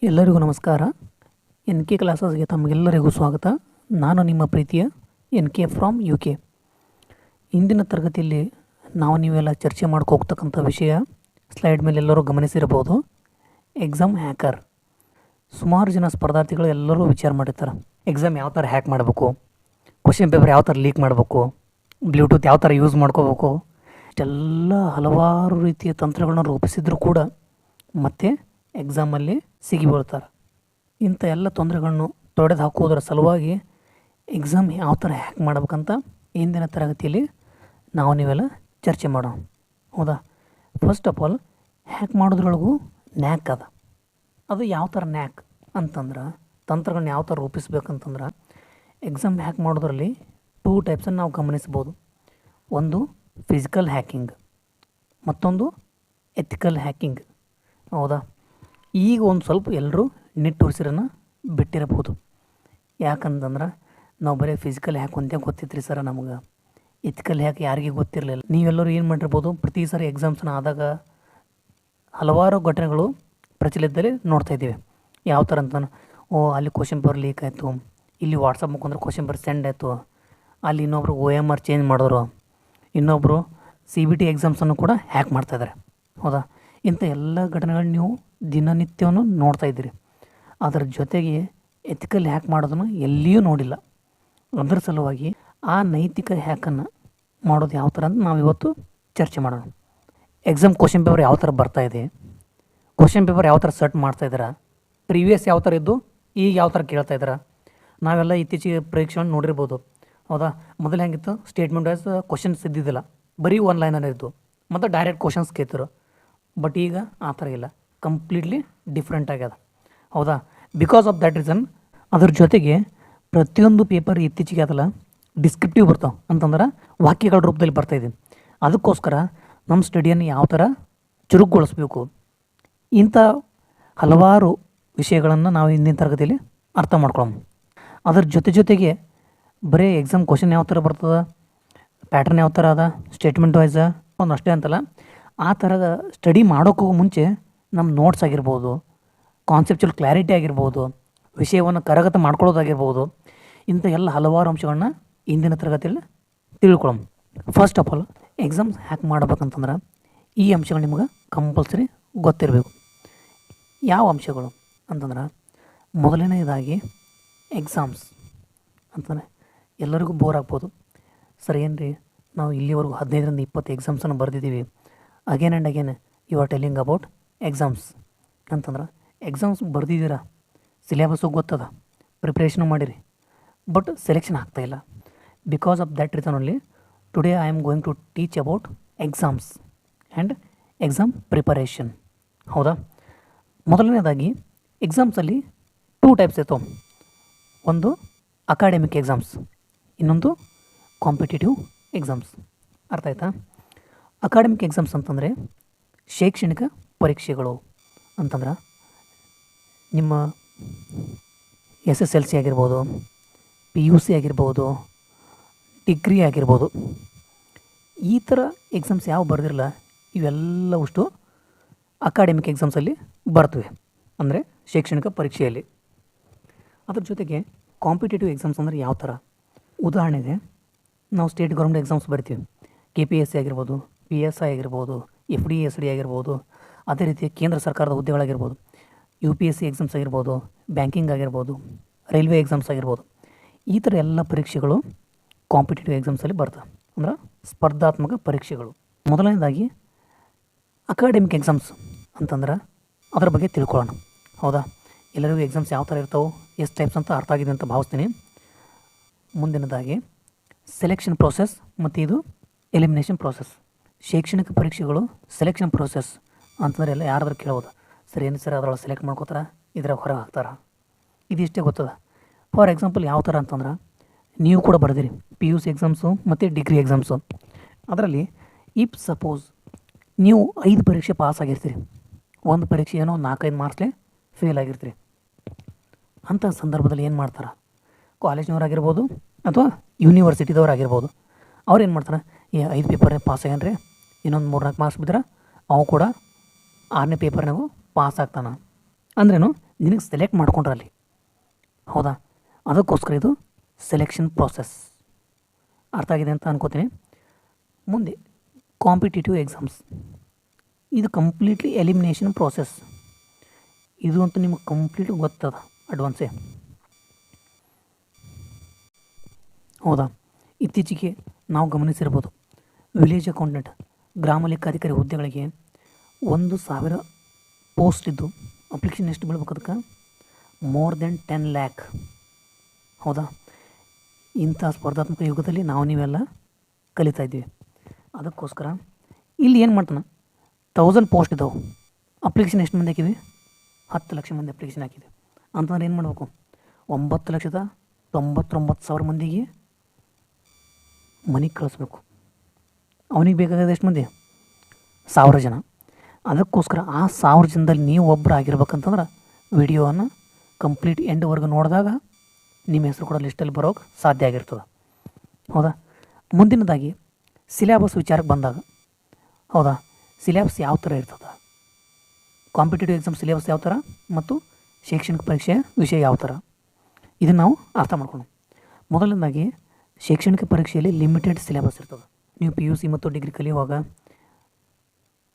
ಎಲ್ಲರಿಗೂ ನಮಸ್ಕಾರ. N K ಕ್ಲಾಸಸ್ಗೆ ತಮಗೆಲ್ಲರಿಗೂ ಸ್ವಾಗತ. ನಾನು ನಿಮ್ಮ ಪ್ರೀತಿಯ ಎನ್ ಕೆ ಫ್ರಾಮ್ UK. ಇಂದಿನ ತರಗತಿಯಲ್ಲಿ ನೀವೆಲ್ಲ ಚರ್ಚೆ ಹೋಗ್ತಕ್ಕಂಥ ವಿಷಯ ಸ್ಲೈಡ್ ಮೇಲೆ ಎಲ್ಲರೂ ಗಮನಿಸಿರಬಹುದು. Exam hacker. ಸುಮಾರು ಜನ ಸ್ಪರ್ಧಾರ್ಥಿಗಳು ಎಲ್ಲರೂ ವಿಚಾರ ಮಾಡಿರ್ತಾರೆ, ಎಕ್ಸಾಮ್ ಯಾವ ಥರ ಹ್ಯಾಕ್ ಮಾಡಬೇಕು, ಕ್ವಶನ್ ಪೇಪರ್ ಯಾವ ಥರ ಲೀಕ್ ಮಾಡಬೇಕು, ಬ್ಲೂಟೂತ್ ಯಾವ ಥರ ಯೂಸ್ ಮಾಡ್ಕೋಬೇಕು, ಇಷ್ಟೆಲ್ಲ ಹಲವಾರು ರೀತಿಯ ತಂತ್ರಗಳನ್ನ ರೂಪಿಸಿದ್ರು ಕೂಡ ಮತ್ತೆ ಎಕ್ಸಾಮಲ್ಲಿ ಸಿಗಿಬೀಳ್ತಾರೆ. ಇಂಥ ಎಲ್ಲ ತೊಂದರೆಗಳನ್ನು ತೊಡೆದು ಹಾಕುವುದರ ಸಲುವಾಗಿ ಎಕ್ಸಾಮ್ ಯಾವ ಥರ ಹ್ಯಾಕ್ ಮಾಡ್ಬೇಕಂತ ಇಂದಿನ ತರಗತಿಯಲ್ಲಿ ನೀವೆಲ್ಲ ಚರ್ಚೆ ಮಾಡೋಣ, ಹೌದಾ? ಫಸ್ಟ್ ಆಫ್ ಆಲ್, ಹ್ಯಾಕ್ ಮಾಡೋದ್ರೊಳಗೂ ನ್ಯಾಕ್ ಅದ. ಅದು ಯಾವ ಥರ ನ್ಯಾಕ್ ಅಂತಂದ್ರೆ, ತಂತ್ರಗಳನ್ನ ಯಾವ ಥರ ರೂಪಿಸ್ಬೇಕಂತಂದ್ರೆ, ಎಕ್ಸಾಮ್ ಹ್ಯಾಕ್ ಮಾಡೋದ್ರಲ್ಲಿ 2 ಟೈಪ್ಸನ್ನು ನಾವು ಗಮನಿಸ್ಬೋದು. ಒಂದು ಫಿಸಿಕಲ್ ಹ್ಯಾಕಿಂಗ್, ಮತ್ತೊಂದು ಎಥಿಕಲ್ ಹ್ಯಾಕಿಂಗ್, ಹೌದಾ? ಈಗ ಒಂದು ಸ್ವಲ್ಪ ಎಲ್ಲರೂ ನಿಟ್ಟುಸಿರನ್ನು ಬಿಟ್ಟಿರಬಹುದು. ಯಾಕಂತಂದ್ರೆ ನಾವು ಬರೀ ಫಿಸಿಕಲ್ ಹ್ಯಾಕ್ ಒಂದೇ ಗೊತ್ತಿತ್ತು ಸರ, ನಮಗೆ ಎಥಿಕಲ್ ಹ್ಯಾಕ್ ಯಾರಿಗೆ ಗೊತ್ತಿರಲಿಲ್ಲ. ನೀವೆಲ್ಲರೂ ಏನು ಮಾಡಿರ್ಬೋದು, ಪ್ರತಿ ಸಾರಿ ಎಕ್ಸಾಮ್ಸ್ನ ಆದಾಗ ಹಲವಾರು ಘಟನೆಗಳು ಪ್ರಚಲಿತದಲ್ಲಿ ನೋಡ್ತಾ ಇದ್ದೀವಿ. ಯಾವ ಥರ ಅಂತ, ಅಲ್ಲಿ ಕ್ವಶನ್ ಪೇಪರ್ ಲೀಕ್ ಆಯಿತು, ಇಲ್ಲಿ ವಾಟ್ಸಪ್ ಮುಖಾಂತರ ಕ್ವಶನ್ ಪೇಪರ್ ಸೆಂಡ್ ಆಯಿತು, ಅಲ್ಲಿ ಇನ್ನೊಬ್ರು OMR ಚೇಂಜ್ ಮಾಡಿದ್ರು, ಇನ್ನೊಬ್ಬರು CBT ಎಕ್ಸಾಮ್ಸನ್ನು ಕೂಡ ಹ್ಯಾಕ್ ಮಾಡ್ತಾಯಿದ್ದಾರೆ, ಹೌದಾ? ಇಂಥ ಎಲ್ಲ ಘಟನೆಗಳನ್ನ ನೀವು ದಿನನಿತ್ಯವನ್ನು ನೋಡ್ತಾ ಇದ್ದೀರಿ. ಅದರ ಜೊತೆಗೆ ಎಥಿಕಲ್ ಹ್ಯಾಕ್ ಮಾಡೋದನ್ನು ಎಲ್ಲಿಯೂ ನೋಡಿಲ್ಲ. ಅದರ ಸಲುವಾಗಿ ಆ ನೈತಿಕ ಹ್ಯಾಕನ್ನು ಮಾಡೋದು ಯಾವ ಥರ ಅಂತ ನಾವಿವತ್ತು ಚರ್ಚೆ ಮಾಡೋಣ. ಎಕ್ಸಾಮ್ ಕ್ವಶನ್ ಪೇಪರ್ ಯಾವ ಥರ ಬರ್ತಾಯಿದೆ, ಕ್ವಶನ್ ಪೇಪರ್ ಯಾವ ಥರ ಸೆಟ್ ಮಾಡ್ತಾಯಿದ್ದಾರೆ, ಪ್ರೀವಿಯಸ್ ಯಾವ ಥರ ಇದ್ದು ಈಗ ಯಾವ ಥರ ಕೇಳ್ತಾಯಿದ್ದಾರೆ. ನಾವೆಲ್ಲ ಇತ್ತೀಚೆಗೆ ಪರೀಕ್ಷೆಯನ್ನು ನೋಡಿರ್ಬೋದು, ಹೌದಾ? ಮೊದಲು ಹೆಂಗಿತ್ತು, ಸ್ಟೇಟ್ಮೆಂಟ್ ವೈಸ್ ಕ್ವಶನ್ಸ್ ಇದ್ದಿದ್ದಿಲ್ಲ, ಬರೀ 1 ಲೈನಲ್ಲಿ ಇದ್ದು, ಮತ್ತು ಡೈರೆಕ್ಟ್ ಕ್ವಶನ್ಸ್ ಕೇಳ್ತಿರು. ಬಟ್ ಈಗ ಆ ಥರ ಇಲ್ಲ, ಕಂಪ್ಲೀಟ್ಲಿ ಡಿಫ್ರೆಂಟ್ ಆಗ್ಯದ, ಹೌದಾ? ಬಿಕಾಸ್ ಆಫ್ ದ್ಯಾಟ್ ರೀಸನ್ ಅದ್ರ ಜೊತೆಗೆ ಪ್ರತಿಯೊಂದು ಪೇಪರ್ ಇತ್ತೀಚೆಗೆ ಅದಲ್ಲ ಡಿಸ್ಕ್ರಿಪ್ಟಿವ್ ಬರ್ತಾವೆ, ಅಂತಂದ್ರೆ ವಾಕ್ಯಗಳ ರೂಪದಲ್ಲಿ ಬರ್ತಾಯಿದೆ. ಅದಕ್ಕೋಸ್ಕರ ನಮ್ಮ ಸ್ಟಡಿಯನ್ನು ಯಾವ ಥರ ಚುರುಕುಗೊಳಿಸ್ಬೇಕು, ಇಂಥ ಹಲವಾರು ವಿಷಯಗಳನ್ನು ನಾವು ಇಂದಿನ ತರಗತಿಯಲ್ಲಿ ಅರ್ಥ ಮಾಡ್ಕೊಳ್ಳೋಣ. ಅದ್ರ ಜೊತೆಗೆ ಬರೀ ಎಕ್ಸಾಮ್ ಕ್ವಶನ್ ಯಾವ ಥರ ಬರ್ತದೆ, ಪ್ಯಾಟ್ರನ್ ಯಾವ ಥರ ಅದ, ಸ್ಟೇಟ್ಮೆಂಟ್ ವೈಸ ಒಂದು ಅಷ್ಟೇ ಅಂತಲ್ಲ, ಆ ಥರದ ಸ್ಟಡಿ ಮಾಡೋಕ್ಕೂ ಮುಂಚೆ ನಮ್ಮ ನೋಟ್ಸ್ ಆಗಿರ್ಬೋದು, ಕಾನ್ಸೆಪ್ಚುವಲ್ ಕ್ಲಾರಿಟಿ ಆಗಿರ್ಬೋದು, ವಿಷಯವನ್ನು ಕರಗತ ಮಾಡ್ಕೊಳ್ಳೋದಾಗಿರ್ಬೋದು, ಇಂಥ ಎಲ್ಲ ಹಲವಾರು ಅಂಶಗಳನ್ನ ಇಂದಿನ ತರಗತಿಯಲ್ಲಿ ತಿಳ್ಕೊಳ್ಳೋಣ. First of all, exams hack ಮಾಡ್ಬೇಕಂತಂದ್ರೆ ಈ ಅಂಶಗಳು ನಿಮ್ಗೆ ಕಂಪಲ್ಸರಿ ಗೊತ್ತಿರಬೇಕು. ಯಾವ ಅಂಶಗಳು ಅಂತಂದ್ರೆ, ಮೊದಲನೇದಾಗಿ ಎಕ್ಸಾಮ್ಸ್ ಅಂತಂದರೆ ಎಲ್ಲರಿಗೂ ಬೋರ್ ಆಗ್ಬೋದು. ಸರ್ ಏನು ರೀ, ನಾವು ಇಲ್ಲಿವರೆಗೂ 15ರಿಂದ 20 ಎಕ್ಸಾಮ್ಸನ್ನು ಬರೆದಿದ್ದೀವಿ, again and again you are telling about exams ಅಂತಂದ್ರೆ, ಎಕ್ಸಾಮ್ಸ್ ಬರೆದಿದ್ದೀರಾ, ಸಿಲೆಬಸ್ಸು ಗೊತ್ತದ, ಪ್ರಿಪ್ರೇಷನು ಮಾಡಿರಿ, ಬಟ್ ಸೆಲೆಕ್ಷನ್ ಆಗ್ತಾಯಿಲ್ಲ. Because of that reason only today I am going to teach about exams and exam preparation, ಹೌದಾ? ಮೊದಲನೇದಾಗಿ ಎಕ್ಸಾಮ್ಸಲ್ಲಿ 2 ಟೈಪ್ಸ್ ಇರ್ತವೆ. ಒಂದು ಅಕಾಡೆಮಿಕ್ ಎಕ್ಸಾಮ್ಸ್, ಇನ್ನೊಂದು ಕಾಂಪಿಟೇಟಿವ್ ಎಕ್ಸಾಮ್ಸ್. ಅರ್ಥ ಆಯ್ತಾ? ಅಕಾಡೆಮಿಕ್ ಎಕ್ಸಾಮ್ಸ್ ಅಂತಂದರೆ ಶೈಕ್ಷಣಿಕ ಪರೀಕ್ಷೆಗಳು ಅಂತಂದ್ರೆ ನಿಮ್ಮ SSLC ಆಗಿರ್ಬೋದು, PUC ಆಗಿರ್ಬೋದು, ಡಿಗ್ರಿ ಆಗಿರ್ಬೋದು, ಈ ಥರ ಎಕ್ಸಾಮ್ಸ್ ಯಾವ ಬರೆದಿರಲ್ಲ ಇವೆಲ್ಲವಷ್ಟು ಅಕಾಡೆಮಿಕ್ ಎಕ್ಸಾಮ್ಸಲ್ಲಿ ಬರ್ತವೆ, ಅಂದರೆ ಶೈಕ್ಷಣಿಕ ಪರೀಕ್ಷೆಯಲ್ಲಿ. ಅದ್ರ ಜೊತೆಗೆ ಕಾಂಪಿಟೇಟಿವ್ ಎಕ್ಸಾಮ್ಸ್ ಅಂದರೆ ಯಾವ ಥರ, ಉದಾಹರಣೆಗೆ ನಾವು ಸ್ಟೇಟ್ ಗೌರ್ಮೆಂಟ್ ಎಕ್ಸಾಮ್ಸ್ ಬರ್ತೀವಿ, KPSC ಆಗಿರ್ಬೋದು, PSI ಆಗಿರ್ಬೋದು, FD SD ಆಗಿರ್ಬೋದು, ಅದೇ ರೀತಿ ಕೇಂದ್ರ ಸರ್ಕಾರದ ಹುದ್ದೆಗಳಾಗಿರ್ಬೋದು, UPSC ಎಕ್ಸಾಮ್ಸ್ ಆಗಿರ್ಬೋದು, ಬ್ಯಾಂಕಿಂಗ್ ಆಗಿರ್ಬೋದು, ರೈಲ್ವೆ ಎಕ್ಸಾಮ್ಸ್ ಆಗಿರ್ಬೋದು, ಈ ಥರ ಎಲ್ಲ ಪರೀಕ್ಷೆಗಳು ಕಾಂಪಿಟೇಟಿವ್ ಎಕ್ಸಾಮ್ಸಲ್ಲಿ ಬರ್ತವೆ, ಅಂದ್ರೆ ಸ್ಪರ್ಧಾತ್ಮಕ ಪರೀಕ್ಷೆಗಳು. ಮೊದಲನೇದಾಗಿ ಅಕಾಡೆಮಿಕ್ ಎಕ್ಸಾಮ್ಸ್ ಅಂತಂದ್ರೆ ಅದರ ಬಗ್ಗೆ ತಿಳ್ಕೊಳ್ಳೋಣ, ಹೌದಾ? ಎಲ್ಲರಿಗೂ ಎಕ್ಸಾಮ್ಸ್ ಯಾವ ಥರ ಇರ್ತಾವೆ, ಎಷ್ಟು ಟೈಪ್ಸ್ ಅಂತ ಅರ್ಥ ಆಗಿದೆ ಅಂತ ಭಾವಿಸ್ತೀನಿ. ಮುಂದಿನದಾಗಿ ಸೆಲೆಕ್ಷನ್ ಪ್ರೋಸೆಸ್ ಮತ್ತು ಇದು ಎಲಿಮಿನೇಷನ್ ಪ್ರೋಸೆಸ್. ಶೈಕ್ಷಣಿಕ ಪರೀಕ್ಷೆಗಳು ಸೆಲೆಕ್ಷನ್ ಪ್ರೋಸೆಸ್ ಅಂತಂದರೆ ಎಲ್ಲ ಯಾರಾದ್ರೂ ಕೇಳ್ಬೋದು, ಸರ್ ಏನು ಸರ್ ಅದರೊಳಗೆ ಸೆಲೆಕ್ಟ್ ಮಾಡ್ಕೋತಾರೆ, ಇದ್ರಾಗ ಹೊರಗೆ ಹಾಕ್ತಾರೆ, ಇದಿಷ್ಟೇ ಗೊತ್ತದ. ಫಾರ್ ಎಕ್ಸಾಂಪಲ್ ಯಾವ ಥರ ಅಂತಂದ್ರೆ, ನೀವು ಕೂಡ ಬರೆದಿರಿ PUC ಎಕ್ಸಾಮ್ಸು ಮತ್ತು ಡಿಗ್ರಿ ಎಕ್ಸಾಮ್ಸು. ಅದರಲ್ಲಿ ಇಫ್ ಸಪೋಸ್ ನೀವು 5 ಪರೀಕ್ಷೆ ಪಾಸ್ ಆಗಿರ್ತೀರಿ, ಒಂದು ಪರೀಕ್ಷೆ ಏನೋ 4-5 ಮಾರ್ಕ್ಸ್ಲೇ ಫೇಲ್ ಆಗಿರ್ತೀರಿ, ಅಂಥ ಸಂದರ್ಭದಲ್ಲಿ ಏನು ಮಾಡ್ತಾರೆ, ಕಾಲೇಜ್ನವ್ರಾಗಿರ್ಬೋದು ಅಥವಾ ಯೂನಿವರ್ಸಿಟಿದವ್ರಾಗಿರ್ಬೋದು, ಅವ್ರು ಏನು ಮಾಡ್ತಾರೆ, 5 ಪೇಪರ್ನೇ ಪಾಸ್ ಆಗ್ಯಾನ್ರಿ, ಇನ್ನೊಂದು 3-4 ಮಾರ್ಕ್ಸ್ ಬಿದ್ದರೆ ಅವು ಕೂಡ 6ನೇ ಪೇಪರ್ನಾಗೂ ಪಾಸ್ ಆಗ್ತಾನೆ. ಅಂದ್ರೇನು, ನಿನಗೆ ಸೆಲೆಕ್ಟ್ ಮಾಡ್ಕೊಂಡ್ರಲ್ಲಿ. ಹೌದಾ, ಅದಕ್ಕೋಸ್ಕರ ಇದು ಸೆಲೆಕ್ಷನ್ ಪ್ರೋಸೆಸ್. ಅರ್ಥ ಆಗಿದೆ ಅಂತ ಅನ್ಕೋತೀನಿ. ಮುಂದೆ ಕಾಂಪಿಟೇಟಿವ್ ಎಕ್ಸಾಮ್ಸ್, ಇದು ಕಂಪ್ಲೀಟ್ಲಿ ಎಲಿಮಿನೇಷನ್ ಪ್ರೋಸೆಸ್. ಇದು ಅಂತೂ ನಿಮಗೆ ಕಂಪ್ಲೀಟ್ ಗೊತ್ತದ ಅಡ್ವಾನ್ಸೇ. ಹೌದಾ, ಇತ್ತೀಚೆಗೆ ನಾವು ಗಮನಿಸಿರ್ಬೋದು, ವಿಲೇಜ್ ಅಕೌಂಟೆಂಟ್ ಗ್ರಾಮ ಲೆಕ್ಕಾಧಿಕಾರಿ ಹುದ್ದೆಗಳಿಗೆ 1,000 ಪೋಸ್ಟ್ ಇದ್ದು ಅಪ್ಲಿಕೇಶನ್ ಎಷ್ಟು ಬೀಳ್ಬೇಕು, ಅದಕ್ಕೆ ಮೋರ್ ದೆನ್ 10 ಲ್ಯಾಕ್. ಹೌದಾ, ಇಂಥ ಸ್ಪರ್ಧಾತ್ಮಕ ಯುಗದಲ್ಲಿ ನಾವು ನೀವೆಲ್ಲ ಕಲಿತಾ ಇದ್ದೀವಿ. ಅದಕ್ಕೋಸ್ಕರ ಇಲ್ಲಿ ಏನು ಮಾಡ್ತಾನೆ, 1000 ಪೋಸ್ಟ್ ಇದ್ದಾವೆ, ಅಪ್ಲಿಕೇಶನ್ ಎಷ್ಟು ಮಂದಿ ಹಾಕಿದ್ವಿ, 10 ಲಕ್ಷ ಮಂದಿ ಅಪ್ಲಿಕೇಶನ್ ಹಾಕಿದ್ವಿ ಅಂತಂದ್ರೆ ಏನು ಮಾಡಬೇಕು, 9,99,000 ಮಂದಿಗೆ ಮನೆಗೆ ಕಳಿಸ್ಬೇಕು. ಅವನಿಗೆ ಬೇಕಾಗೋದು ಎಷ್ಟು ಮಂದಿ, 1000 ಜನ. ಅದಕ್ಕೋಸ್ಕರ ಆ 1000 ಜನದಲ್ಲಿ ನೀವು ಒಬ್ಬರು ಆಗಿರ್ಬೇಕಂತಂದ್ರೆ ವಿಡಿಯೋವನ್ನು ಕಂಪ್ಲೀಟ್ ಎಂಡ್ವರೆಗೂ ನೋಡಿದಾಗ ನಿಮ್ಮ ಹೆಸರು ಕೂಡ ಲಿಸ್ಟಲ್ಲಿ ಬರೋಕ್ಕೆ ಸಾಧ್ಯ ಆಗಿರ್ತದೆ. ಹೌದಾ, ಮುಂದಿನದಾಗಿ ಸಿಲೆಬಸ್ ವಿಚಾರಕ್ಕೆ ಬಂದಾಗ, ಹೌದಾ, ಸಿಲೆಬಸ್ ಯಾವ ಥರ ಇರ್ತದೆ, ಕಾಂಪಿಟೇಟಿವ್ ಎಕ್ಸಾಮ್ ಸಿಲೆಬಸ್ ಯಾವ ಥರ ಮತ್ತು ಶೈಕ್ಷಣಿಕ ಪರೀಕ್ಷೆಯ ವಿಷಯ ಯಾವ ಥರ, ಇದನ್ನು ನಾವು ಅರ್ಥ ಮಾಡ್ಕೊಂಡು. ಮೊದಲನೇದಾಗಿ ಶೈಕ್ಷಣಿಕ ಪರೀಕ್ಷೆಯಲ್ಲಿ ಲಿಮಿಟೆಡ್ ಸಿಲೆಬಸ್ ಇರ್ತದೆ. ನೀವು PUC ಮತ್ತು ಡಿಗ್ರಿ ಕಲಿಯುವಾಗ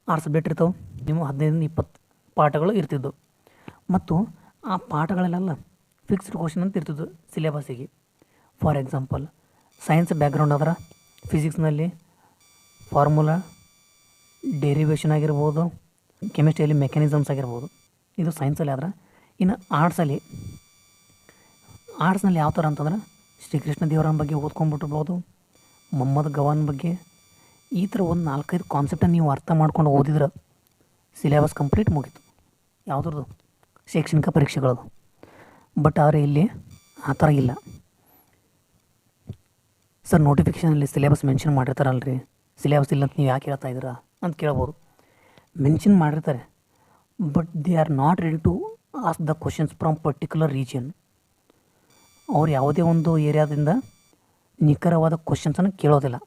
6 ಸಬ್ಜೆಕ್ಟ್ ಇರ್ತವೆ, ನೀವು 15-20 ಪಾಠಗಳು ಇರ್ತಿದ್ದವು ಮತ್ತು ಆ ಪಾಠಗಳಲ್ಲೆಲ್ಲ ಫಿಕ್ಸ್ಡ್ ಕ್ವಶನ್ ಅಂತ ಇರ್ತಿದ್ದು ಸಿಲೆಬಸ್ಸಿಗೆ. ಫಾರ್ ಎಕ್ಸಾಂಪಲ್, ಸೈನ್ಸ್ ಬ್ಯಾಕ್ಗ್ರೌಂಡ್ ಆದ್ರೆ ಫಿಸಿಕ್ಸ್ನಲ್ಲಿ ಫಾರ್ಮುಲಾ, ಡೆರಿವೇಷನ್ ಆಗಿರ್ಬೋದು, ಕೆಮಿಸ್ಟ್ರಿಯಲ್ಲಿ ಮೆಕ್ಯಾನಿಸಮ್ಸ್ ಆಗಿರ್ಬೋದು, ಇದು ಸೈನ್ಸಲ್ಲಿ ಆದ್ರೆ. ಇನ್ನು ಆರ್ಟ್ಸ್ನಲ್ಲಿ ಯಾವ ಥರ ಅಂತಂದ್ರೆ ಶ್ರೀಕೃಷ್ಣ ದೇವರನ್ನ ಬಗ್ಗೆ ಓದ್ಕೊಂಡ್ಬಿಟ್ಟಿರ್ಬೋದು, ಮೊಹಮ್ಮದ್ ಗವಾನ್ ಬಗ್ಗೆ, ಈ ಥರ ಒಂದು 4-5 ಕಾನ್ಸೆಪ್ಟನ್ನು ನೀವು ಅರ್ಥ ಮಾಡ್ಕೊಂಡು ಓದಿದ್ರೆ ಸಿಲೆಬಸ್ ಕಂಪ್ಲೀಟ್ ಮುಗೀತು ಯಾವುದ್ರದ್ದು, ಶೈಕ್ಷಣಿಕ ಪರೀಕ್ಷೆಗಳದು. ಬಟ್ ಆದರೆ ಇಲ್ಲಿ ಆ ಥರ ಇಲ್ಲ ಸರ್. ನೋಟಿಫಿಕೇಷನಲ್ಲಿ ಸಿಲೆಬಸ್ ಮೆನ್ಷನ್ ಮಾಡಿರ್ತಾರಲ್ರಿ, ಸಿಲೆಬಸ್ ಇಲ್ಲ ಅಂತ ನೀವು ಯಾಕೆ ಹೇಳ್ತಾ ಇದ್ದೀರಾ ಅಂತ ಕೇಳ್ಬೋದು. ಮೆನ್ಷನ್ ಮಾಡಿರ್ತಾರೆ, but they are not ready to ask the questions from particular region. ಅವ್ರು ಯಾವುದೇ ಒಂದು ಏರಿಯಾದಿಂದ ನಿಖರವಾದ ಕ್ವಶನ್ಸನ್ನು ಕೇಳೋದಿಲ್ಲ.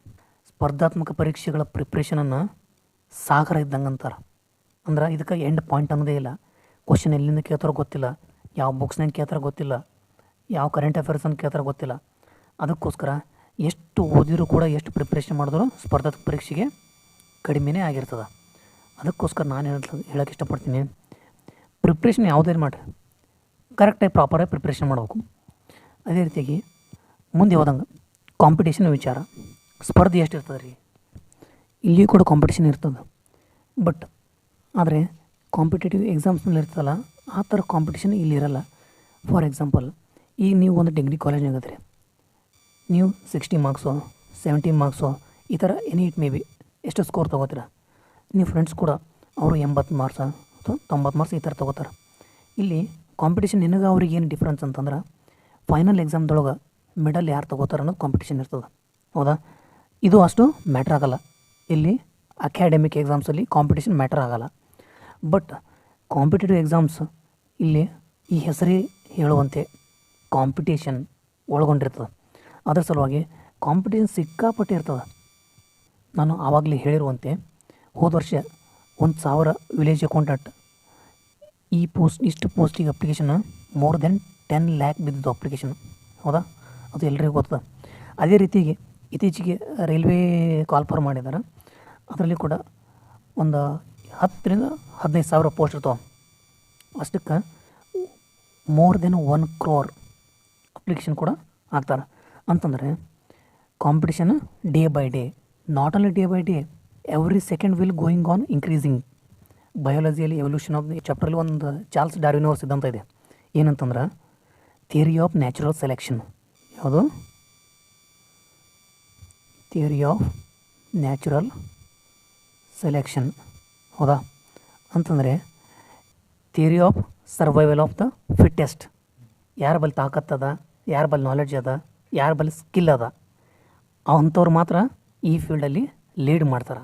ಸ್ಪರ್ಧಾತ್ಮಕ ಪರೀಕ್ಷೆಗಳ ಪ್ರಿಪ್ರೇಷನನ್ನು ಸಾಗರ ಇದ್ದಂಗೆ ಅಂತಾರೆ. ಅಂದ್ರೆ ಇದಕ್ಕೆ ಎಂಡ್ ಪಾಯಿಂಟ್ ಅನ್ನೋದೇ ಇಲ್ಲ. ಕ್ವಶನ್ ಎಲ್ಲಿಂದ ಕೇಳ್ತಾರೋ ಗೊತ್ತಿಲ್ಲ, ಯಾವ ಬುಕ್ಸ್ನೇನು ಕೇಳ್ತಾರೋ ಗೊತ್ತಿಲ್ಲ, ಯಾವ ಕರೆಂಟ್ ಅಫೇರ್ಸನ್ನು ಕೇಳ್ತಾರೋ ಗೊತ್ತಿಲ್ಲ. ಅದಕ್ಕೋಸ್ಕರ ಎಷ್ಟು ಓದಿದ್ರು ಕೂಡ, ಎಷ್ಟು ಪ್ರಿಪ್ರೇಷನ್ ಮಾಡಿದ್ರು ಸ್ಪರ್ಧಾತ್ಮಕ ಪರೀಕ್ಷೆಗೆ ಕಡಿಮೆನೇ ಆಗಿರ್ತದೆ. ಅದಕ್ಕೋಸ್ಕರ ನಾನು ಹೇಳೋಕ್ಕೆ ಇಷ್ಟಪಡ್ತೀನಿ, ಪ್ರಿಪ್ರೇಷನ್ ಯಾವುದೇ ಮಾಡಿರಿ ಕರೆಕ್ಟಾಗಿ ಪ್ರಾಪರಾಗಿ ಪ್ರಿಪ್ರೇಷನ್ ಮಾಡಬೇಕು. ಅದೇ ರೀತಿಯಾಗಿ ಮುಂದೆ ಹೋದಂಗೆ ಕಾಂಪಿಟೇಷನ್ ವಿಚಾರ, ಸ್ಪರ್ಧೆ ಎಷ್ಟು ಇರ್ತದೆ ರೀ, ಇಲ್ಲಿ ಕೂಡ ಕಾಂಪಿಟೇಷನ್ ಇರ್ತದೆ. ಬಟ್ ಆದರೆ ಕಾಂಪಿಟೇಟಿವ್ ಎಕ್ಸಾಮ್ಸ್ನಲ್ಲಿ ಇರ್ತಲ್ಲ, ಆ ಥರ ಕಾಂಪಿಟೇಷನ್ ಇಲ್ಲಿ ಇರೋಲ್ಲ. ಫಾರ್ ಎಕ್ಸಾಂಪಲ್, ಈಗ ನೀವು ಒಂದು ಡಿಗ್ರಿ ಕಾಲೇಜ್ನಾಗ ಅದ್ರಿ, ನೀವು 60 ಮಾರ್ಕ್ಸು 70 ಮಾರ್ಕ್ಸು ಈ ಥರ ಎನಿ ಇಟ್ ಮೇ ಬಿ ಎಷ್ಟು ಸ್ಕೋರ್ ತೊಗೋತೀರ. ನೀವು ಫ್ರೆಂಡ್ಸ್ ಕೂಡ ಅವರು 80 ಮಾರ್ಕ್ಸ್ ಅಥವಾ 90 ಮಾರ್ಕ್ಸ್ ಈ ಥರ ತೊಗೋತಾರೆ. ಇಲ್ಲಿ ಕಾಂಪಿಟೇಷನ್ ನಿನಗೆ ಅವ್ರಿಗೆ ಏನು ಡಿಫ್ರೆನ್ಸ್ ಅಂತಂದ್ರೆ, ಫೈನಲ್ ಎಕ್ಸಾಮ್ದೊಳಗೆ ಮೆಡಲ್ ಯಾರು ತೊಗೋತಾರೆ ಅನ್ನೋದು ಕಾಂಪಿಟೇಷನ್ ಇರ್ತದೆ. ಹೌದಾ, ಇದು ಅಷ್ಟು ಮ್ಯಾಟ್ರ್ ಆಗೋಲ್ಲ. ಇಲ್ಲಿ ಅಕಾಡೆಮಿಕ್ ಎಕ್ಸಾಮ್ಸಲ್ಲಿ ಕಾಂಪಿಟೇಷನ್ ಮ್ಯಾಟ್ರ್ ಆಗೋಲ್ಲ. ಬಟ್ ಕಾಂಪಿಟೇಟಿವ್ ಎಕ್ಸಾಮ್ಸ್ ಇಲ್ಲಿ ಈ ಹೆಸರೇ ಹೇಳುವಂತೆ ಕಾಂಪಿಟೇಷನ್ ಒಳಗೊಂಡಿರ್ತದೆ. ಅದರ ಸಲುವಾಗಿ ಕಾಂಪಿಟೇಷನ್ ಸಿಕ್ಕಾಪಟ್ಟೆ ಇರ್ತದೆ. ನಾನು ಆವಾಗಲೇ ಹೇಳಿರುವಂತೆ ಹೋದ ವರ್ಷ 1,000 ವಿಲೇಜ್ ಅಕೌಂಟೆಂಟ್ ಇಷ್ಟು ಪೋಸ್ಟಿಗೆ ಅಪ್ಲಿಕೇಶನ್ ಮೋರ್ ದೆನ್ 10 ಲ್ಯಾಕ್ ಬಿದ್ದಿದ್ದು ಅಪ್ಲಿಕೇಶನ್. ಹೌದಾ, ಅದು ಎಲ್ರಿಗೂ ಗೊತ್ತದ. ಅದೇ ರೀತಿಗೆ ಇತ್ತೀಚೆಗೆ ರೈಲ್ವೇ ಕಾಲ್ಫರ್ ಮಾಡಿದ್ದಾರೆ, ಅದರಲ್ಲಿ ಕೂಡ ಒಂದು 10,000-15,000 ಪೋಸ್ಟ್ ಇರ್ತಾವೆ. ಅಷ್ಟಕ್ಕೆ ಮೋರ್ ದೆನ್ 1 crore ಅಪ್ಲಿಕೇಶನ್ ಕೂಡ ಆಗ್ತಾರೆ. ಅಂತಂದರೆ competition day by day, not only day by day, every second will going on increasing. ಬಯಾಲಜಿಯಲ್ಲಿ ಎವಲ್ಯೂಷನ್ ಆಫ್ ದಿ ಚಾಪ್ಟ್ರಲ್ಲಿ ಒಂದು ಚಾರ್ಲ್ಸ್ ಡಾರ್ವಿನ್ ಅವ್ರ ಸಿದ್ಧಾಂತ ಇದೆ. ಏನಂತಂದ್ರೆ ಥಿಯರಿ ಆಫ್ ನ್ಯಾಚುರಲ್ ಸೆಲೆಕ್ಷನ್. ಯಾವುದು? Theory of natural selection. ಹೌದಾ, ಅಂತಂದರೆ theory of survival of the fittest. ಯಾರ ಬಲ್ಲಿ ತಾಕತ್ತದ, ಯಾರ ಬಲ್ಲಿ ನಾಲೆಡ್ಜ್ ಅದ, ಯಾರ ಬಲ್ಲಿ ಸ್ಕಿಲ್ ಅದ, ಅಂಥವ್ರು ಮಾತ್ರ ಈ ಫೀಲ್ಡಲ್ಲಿ ಲೀಡ್ ಮಾಡ್ತಾರೆ.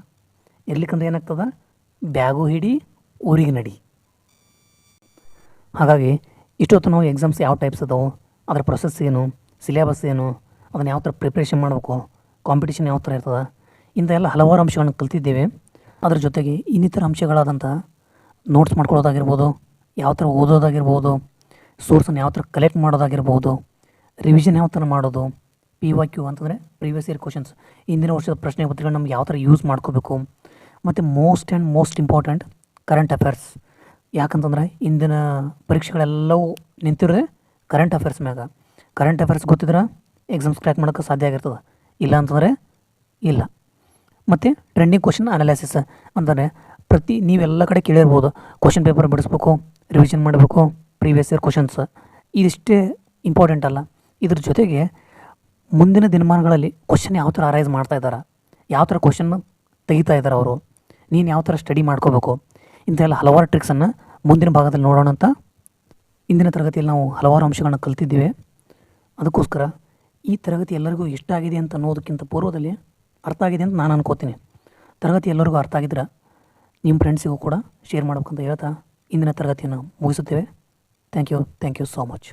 ಇರ್ಲಿಕ್ಕಂದ್ರೆ ಏನಾಗ್ತದೆ, ಬ್ಯಾಗು ಹಿಡಿ ಊರಿಗೆ ನಡಿ. ಹಾಗಾಗಿ ಇಷ್ಟೊತ್ತು ನಾವು ಎಕ್ಸಾಮ್ಸ್ ಯಾವ ಟೈಪ್ಸ್ ಅದಾವೆ, ಅದರ ಪ್ರೊಸೆಸ್ ಏನು, ಸಿಲೆಬಸ್ ಏನು, ಅದನ್ನು ಯಾವ ಥರ ಪ್ರಿಪ್ರೇಷನ್ ಮಾಡಬೇಕು, ಕಾಂಪಿಟೇಷನ್ ಯಾವ ಥರ ಇರ್ತದೆ, ಇಂಥೆಲ್ಲ ಹಲವಾರು ಅಂಶಗಳನ್ನು ಕಲ್ತಿದ್ದೇವೆ. ಅದ್ರ ಜೊತೆಗೆ ಇನ್ನಿತರ ಅಂಶಗಳಾದಂಥ ನೋಟ್ಸ್ ಮಾಡ್ಕೊಳ್ಳೋದಾಗಿರ್ಬೋದು, ಯಾವ ಥರ ಓದೋದಾಗಿರ್ಬೋದು, ಸೋರ್ಸನ್ನು ಯಾವ ಥರ ಕಲೆಕ್ಟ್ ಮಾಡೋದಾಗಿರ್ಬೋದು, ರಿವಿಷನ್ ಯಾವ ಥರ ಮಾಡೋದು, PYQ ಅಂತಂದರೆ ಪ್ರೀವಿಯಸ್ ಇಯರ್ ಕ್ವಶನ್ಸ್, ಇಂದಿನ ವರ್ಷದ ಪ್ರಶ್ನೆ ಪತ್ರಿಕೆಗಳು ನಮ್ಗೆ ಯಾವ ಥರ ಯೂಸ್ ಮಾಡ್ಕೋಬೇಕು, ಮತ್ತು ಮೋಸ್ಟ್ ಇಂಪಾರ್ಟೆಂಟ್ ಕರೆಂಟ್ ಅಫೇರ್ಸ್. ಯಾಕಂತಂದ್ರೆ ಇಂದಿನ ಪರೀಕ್ಷೆಗಳೆಲ್ಲವೂ ನಿಂತಿರೋದೆ ಕರೆಂಟ್ ಅಫೇರ್ಸ್ ಮ್ಯಾಗ. ಕರೆಂಟ್ ಅಫೇರ್ಸ್ ಗೊತ್ತಿದ್ರೆ ಎಕ್ಸಾಮ್ಸ್ ಕ್ರ್ಯಾಕ್ ಮಾಡೋಕ್ಕೆ ಸಾಧ್ಯ ಆಗಿರ್ತದೆ, ಇಲ್ಲ ಅಂತಂದರೆ ಇಲ್ಲ. ಮತ್ತು ಟ್ರೆಂಡಿಂಗ್ ಕ್ವಶನ್ ಅನಾಲಿಸಿಸ್ ಅಂದರೆ ನೀವೆಲ್ಲ ಕಡೆ ಕೇಳಿರ್ಬೋದು, ಕ್ವಶನ್ ಪೇಪರ್ ಬಿಡಿಸ್ಬೇಕು, ರಿವಿಷನ್ ಮಾಡಬೇಕು, ಪ್ರೀವಿಯಸ್ ಇಯರ್ ಕ್ವಶನ್ಸ್. ಇದಿಷ್ಟೇ ಇಂಪಾರ್ಟೆಂಟ್ ಅಲ್ಲ, ಇದ್ರ ಜೊತೆಗೆ ಮುಂದಿನ ದಿನಮಾನಗಳಲ್ಲಿ ಕ್ವಶನ್ ಯಾವ ಥರ ಅರೈಸ್ ಮಾಡ್ತಾ ಇದ್ದಾರೆ, ಯಾವ ಥರ ಕ್ವಶನ್ ತೆಗಿತಾ ಇದ್ದಾರೆ ಅವರು, ನೀನು ಯಾವ ಥರ ಸ್ಟಡಿ ಮಾಡ್ಕೋಬೇಕು, ಇಂಥೆಲ್ಲ ಹಲವಾರು ಟ್ರಿಕ್ಸನ್ನು ಮುಂದಿನ ಭಾಗದಲ್ಲಿ ನೋಡೋಣ ಅಂತ ಇಂದಿನ ತರಗತಿಯಲ್ಲಿ ನಾವು ಹಲವಾರು ಅಂಶಗಳನ್ನ ಕಲ್ತಿದ್ದೇವೆ. ಅದಕ್ಕೋಸ್ಕರ ಈ ತರಗತಿ ಎಲ್ಲರಿಗೂ ಇಷ್ಟ ಆಗಿದೆ ಅಂತ ಅನ್ನೋದಕ್ಕಿಂತ ಪೂರ್ವದಲ್ಲಿ ಅರ್ಥ ಆಗಿದೆ ಅಂತ ನಾನು ಅನ್ಕೋತೀನಿ. ತರಗತಿ ಎಲ್ಲರಿಗೂ ಅರ್ಥ ಆಗಿದ್ರೆ ನಿಮ್ಮ ಫ್ರೆಂಡ್ಸಿಗೂ ಕೂಡ ಶೇರ್ ಮಾಡ್ಬೇಕಂತ ಹೇಳ್ತಾ ಇಂದಿನ ತರಗತಿಯನ್ನು ಮುಗಿಸುತ್ತೇವೆ. Thank you so much.